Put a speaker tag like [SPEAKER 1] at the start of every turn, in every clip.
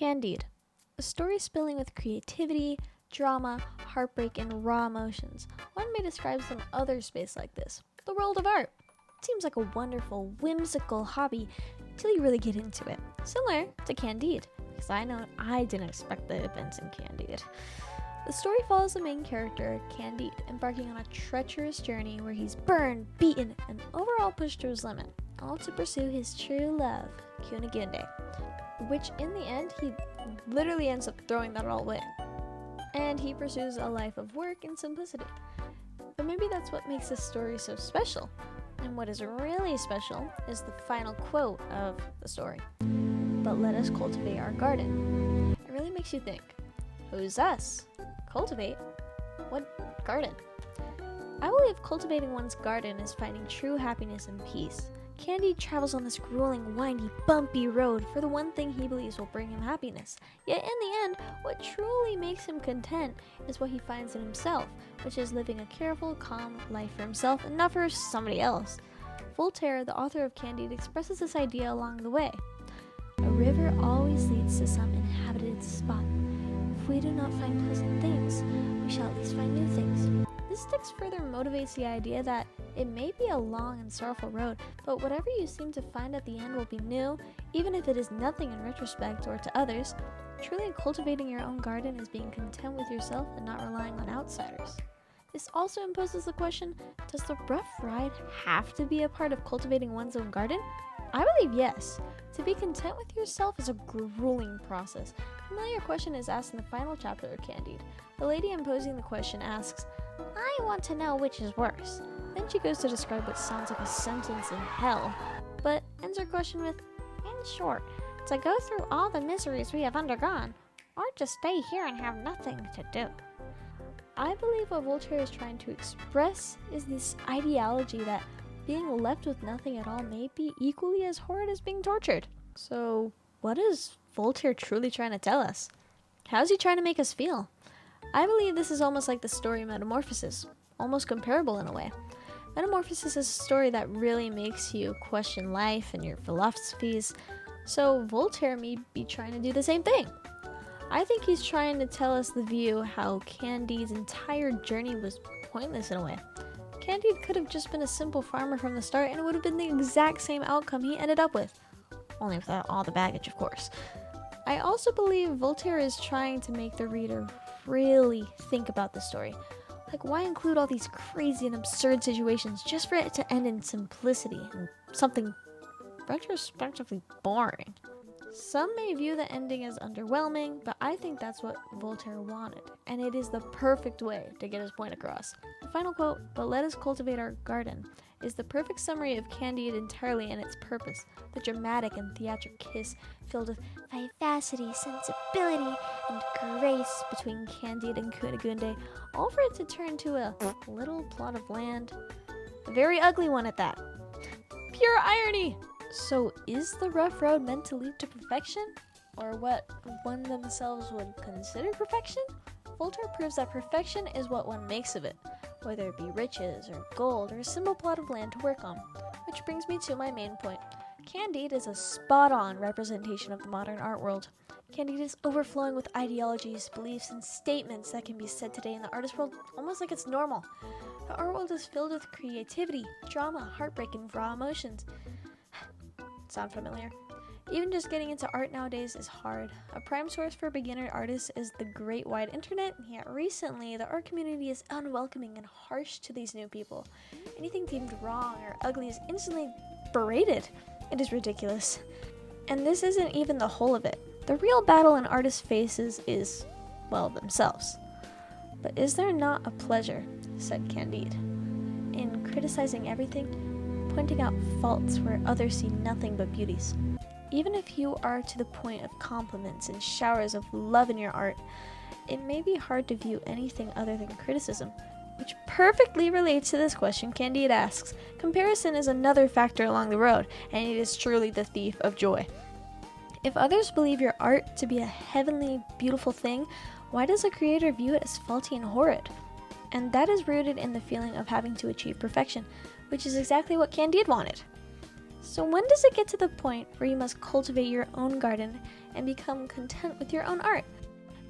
[SPEAKER 1] Candide, a story spilling with creativity, drama, heartbreak, and raw emotions. One may describe some other space like this, the world of art. It seems like a wonderful, whimsical hobby till you really get into it, similar to Candide, because I know I didn't expect the events in Candide. The story follows the main character, Candide, embarking on a treacherous journey where he's burned, beaten, and overall pushed to his limit, all to pursue his true love, Cunigunde, which in the end he literally ends up throwing that all away. And he pursues a life of work and simplicity. But maybe that's what makes this story so special. And what is really special is the final quote of the story. But let us cultivate our garden. It really makes you think, who's us? Cultivate? What garden? I believe cultivating one's garden is finding true happiness and peace. Candide travels on this grueling, windy, bumpy road for the one thing he believes will bring him happiness. Yet in the end, what truly makes him content is what he finds in himself, which is living a careful, calm life for himself and not for somebody else. Voltaire, the author of Candide, expresses this idea along the way. A river always leads to some inhabited spot. If we do not find pleasant things, we shall at least find new things. This text further motivates the idea that it may be a long and sorrowful road, but whatever you seem to find at the end will be new, even if it is nothing in retrospect or to others. Truly cultivating your own garden is being content with yourself and not relying on outsiders. This also imposes the question, does the rough ride have to be a part of cultivating one's own garden? I believe yes. To be content with yourself is a grueling process. A familiar question is asked in the final chapter of Candide. The lady imposing the question asks, I want to know which is worse. Then she goes to describe what sounds like a sentence in hell, but ends her question with, in short, to go through all the miseries we have undergone, or to stay here and have nothing to do. I believe what Voltaire is trying to express is this ideology that being left with nothing at all may be equally as horrid as being tortured. So, what is Voltaire truly trying to tell us? How is he trying to make us feel? I believe this is almost like the story Metamorphosis, almost comparable in a way. Metamorphosis is a story that really makes you question life and your philosophies, so Voltaire may be trying to do the same thing. I think he's trying to tell us the view how Candide's entire journey was pointless in a way. Candide could have just been a simple farmer from the start and it would have been the exact same outcome he ended up with. Only without all the baggage, of course. I also believe Voltaire is trying to make the reader really think about the story. Like, why include all these crazy and absurd situations just for it to end in simplicity and something retrospectively boring? Some may view the ending as underwhelming, but I think that's what Voltaire wanted, and it is the perfect way to get his point across. The final quote, but let us cultivate our garden, is the perfect summary of Candide entirely and its purpose. The dramatic and theatric kiss filled with vivacity, sensibility, and grace between Candide and Cunigunde, all for it to turn to a little plot of land. A very ugly one at that. Pure irony! So is the rough road meant to lead to perfection? Or what one themselves would consider perfection? Voltaire proves that perfection is what one makes of it, whether it be riches or gold or a simple plot of land to work on. Which brings me to my main point. Candide is a spot-on representation of the modern art world. Candide is overflowing with ideologies, beliefs, and statements that can be said today in the artist world almost like it's normal. The art world is filled with creativity, drama, heartbreak, and raw emotions. Sound familiar? Even just getting into art nowadays is hard. A prime source for beginner artists is the great wide internet, yet recently the art community is unwelcoming and harsh to these new people. Anything deemed wrong or ugly is instantly berated. It is ridiculous. And this isn't even the whole of it. The real battle an artist faces is, well, themselves. But is there not a pleasure, said Candide, in criticizing everything, pointing out faults where others see nothing but beauties? Even if you are to the point of compliments and showers of love in your art, it may be hard to view anything other than criticism, which perfectly relates to this question Candide asks. Comparison is another factor along the road, and it is truly the thief of joy. If others believe your art to be a heavenly, beautiful thing, why does a creator view it as faulty and horrid? And that is rooted in the feeling of having to achieve perfection, which is exactly what Candide wanted. So when does it get to the point where you must cultivate your own garden and become content with your own art.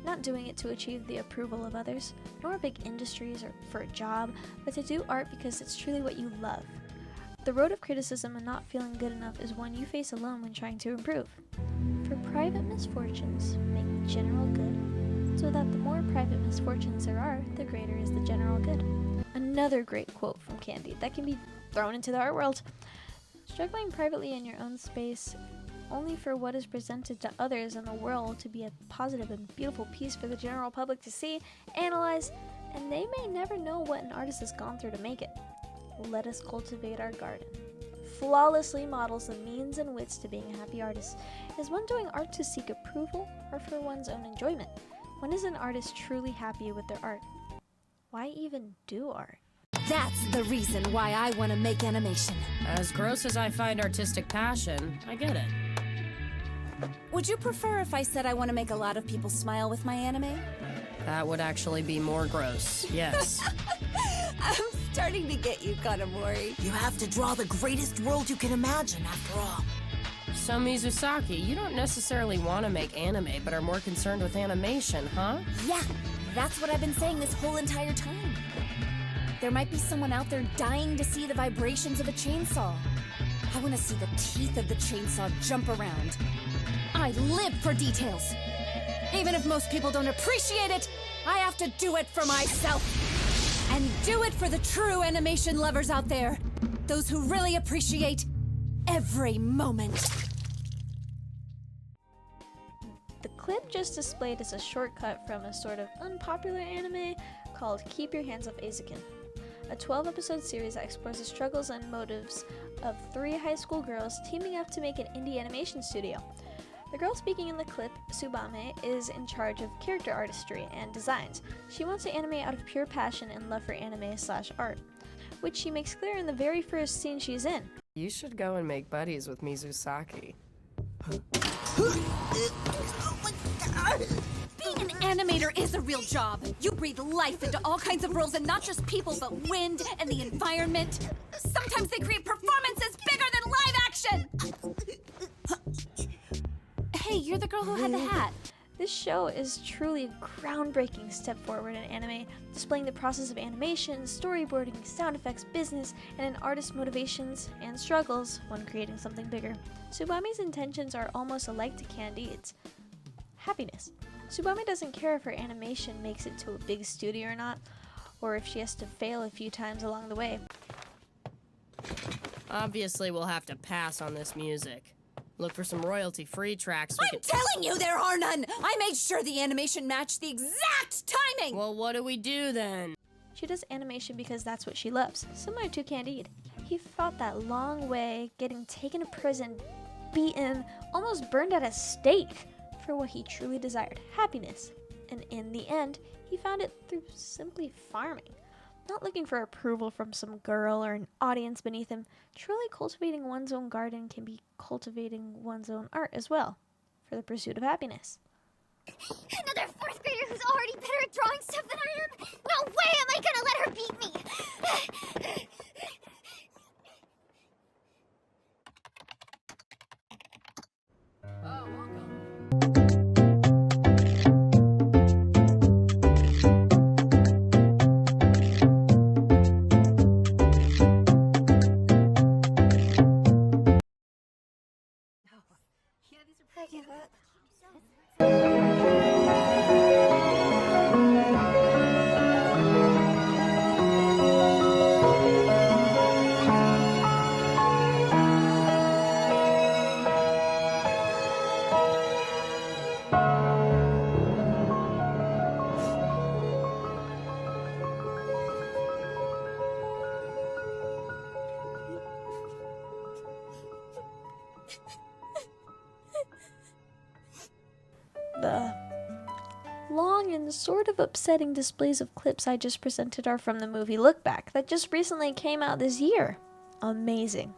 [SPEAKER 1] Not doing it to achieve the approval of others, nor big industries or for a job, but to do art because it's truly what you love. The road of criticism and not feeling good enough is one you face alone when trying to improve. For private misfortunes make the general good, so that the more private misfortunes there are, the greater is the general good. Another great quote from Candide that can be thrown into the art world. Struggling privately in your own space only for what is presented to others in the world to be a positive and beautiful piece for the general public to see, analyze, and they may never know what an artist has gone through to make it. Let us cultivate our garden. Flawlessly models the means and wits to being a happy artist. Is one doing art to seek approval or for one's own enjoyment? When is an artist truly happy with their art? Why even do art?
[SPEAKER 2] That's the reason why I want to make animation.
[SPEAKER 3] As gross as I find artistic passion, I get it.
[SPEAKER 2] Would you prefer if I said I want to make a lot of people smile with my anime?
[SPEAKER 3] That would actually be more gross, yes.
[SPEAKER 2] I'm starting to get you, Kanamori.
[SPEAKER 4] You have to draw the greatest world you can imagine, after all.
[SPEAKER 3] So Mizusaki, you don't necessarily want to make anime, but are more concerned with animation, huh?
[SPEAKER 2] Yeah, that's what I've been saying this whole entire time. There might be someone out there dying to see the vibrations of a chainsaw. I want to see the teeth of the chainsaw jump around. I live for details. Even if most people don't appreciate it, I have to do it for myself. And do it for the true animation lovers out there. Those who really appreciate every moment.
[SPEAKER 1] The clip just displayed is a shortcut from a sort of unpopular anime called Keep Your Hands Off Eizouken, a 12-episode series that explores the struggles and motives of 3 high school girls teaming up to make an indie animation studio. The girl speaking in the clip, Tsubame, is in charge of character artistry and designs. She wants to animate out of pure passion and love for anime/art, which she makes clear in the very first scene she's in.
[SPEAKER 3] You should go and make buddies with Mizusaki.
[SPEAKER 2] Being an animator is a real job. You breathe life into all kinds of worlds, and not just people, but wind and the environment. Sometimes they create performances bigger than live action! Hey, you're the girl who had the hat.
[SPEAKER 1] This show is truly a groundbreaking step forward in anime, displaying the process of animation, storyboarding, sound effects, business, and an artist's motivations and struggles when creating something bigger. Tsubame's intentions are almost alike to Candide's. Happiness. Tsubame doesn't care if her animation makes it to a big studio or not, or if she has to fail a few times along the way.
[SPEAKER 3] Obviously, we'll have to pass on this music. Look for some royalty-free tracks we
[SPEAKER 2] I'm telling you there are none! I made sure the animation matched the exact timing!
[SPEAKER 3] Well, what do we do then?
[SPEAKER 1] She does animation because that's what she loves, similar to Candide. He fought that long way, getting taken to prison, beaten, almost burned at a stake for what he truly desired, happiness. And in the end, he found it through simply farming. Not looking for approval from some girl or an audience beneath him, truly cultivating one's own garden can be cultivating one's own art as well, for the pursuit of happiness.
[SPEAKER 5] Another 4th grader who's already better at drawing stuff than I am? No way am I gonna let her beat me!
[SPEAKER 3] Oh, welcome.
[SPEAKER 5] I give up.
[SPEAKER 1] The long and sort of upsetting displays of clips I just presented are from the movie Look Back that just recently came out this year. Amazing.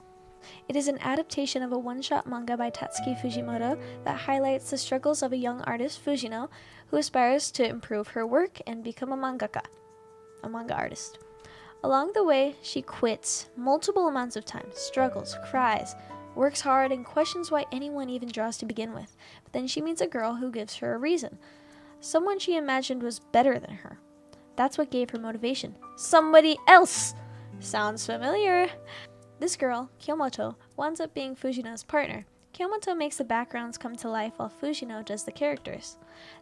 [SPEAKER 1] It is an adaptation of a one-shot manga by Tatsuki Fujimoto that highlights the struggles of a young artist, Fujino, who aspires to improve her work and become a manga artist. Along the way, she quits multiple amounts of times, struggles, cries, works hard, and questions why anyone even draws to begin with. But then she meets a girl who gives her a reason. Someone she imagined was better than her. That's what gave her motivation. Somebody else! Sounds familiar. This girl, Kyomoto, winds up being Fujino's partner. Kyomoto makes the backgrounds come to life while Fujino does the characters.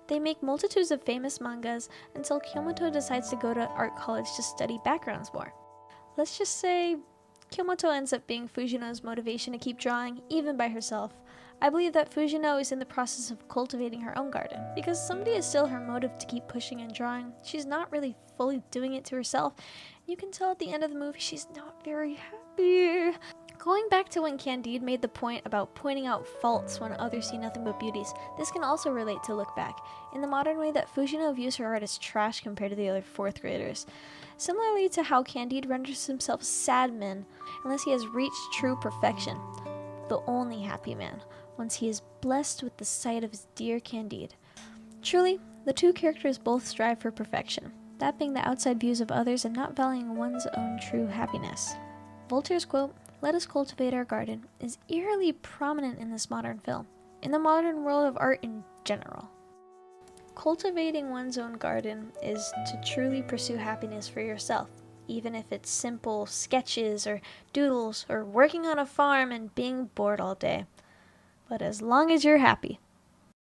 [SPEAKER 1] They make multitudes of famous mangas until Kyomoto decides to go to art college to study backgrounds more. Let's just say Kyomoto ends up being Fujino's motivation to keep drawing, even by herself. I believe that Fujino is in the process of cultivating her own garden, because somebody is still her motive to keep pushing and drawing. She's not really fully doing it to herself. You can tell at the end of the movie she's not very happy. Going back to when Candide made the point about pointing out faults when others see nothing but beauties, this can also relate to Look Back, in the modern way that Fujino views her art as trash compared to the other 4th graders. Similarly to how Candide renders himself a sad man unless he has reached true perfection, the only happy man, once he is blessed with the sight of his dear Candide. Truly, the two characters both strive for perfection, that being the outside views of others and not valuing one's own true happiness. Voltaire's quote, "Let us cultivate our garden," is eerily prominent in this modern film, in the modern world of art in general. Cultivating one's own garden is to truly pursue happiness for yourself, even if it's simple sketches or doodles or working on a farm and being bored all day. But as long as you're happy,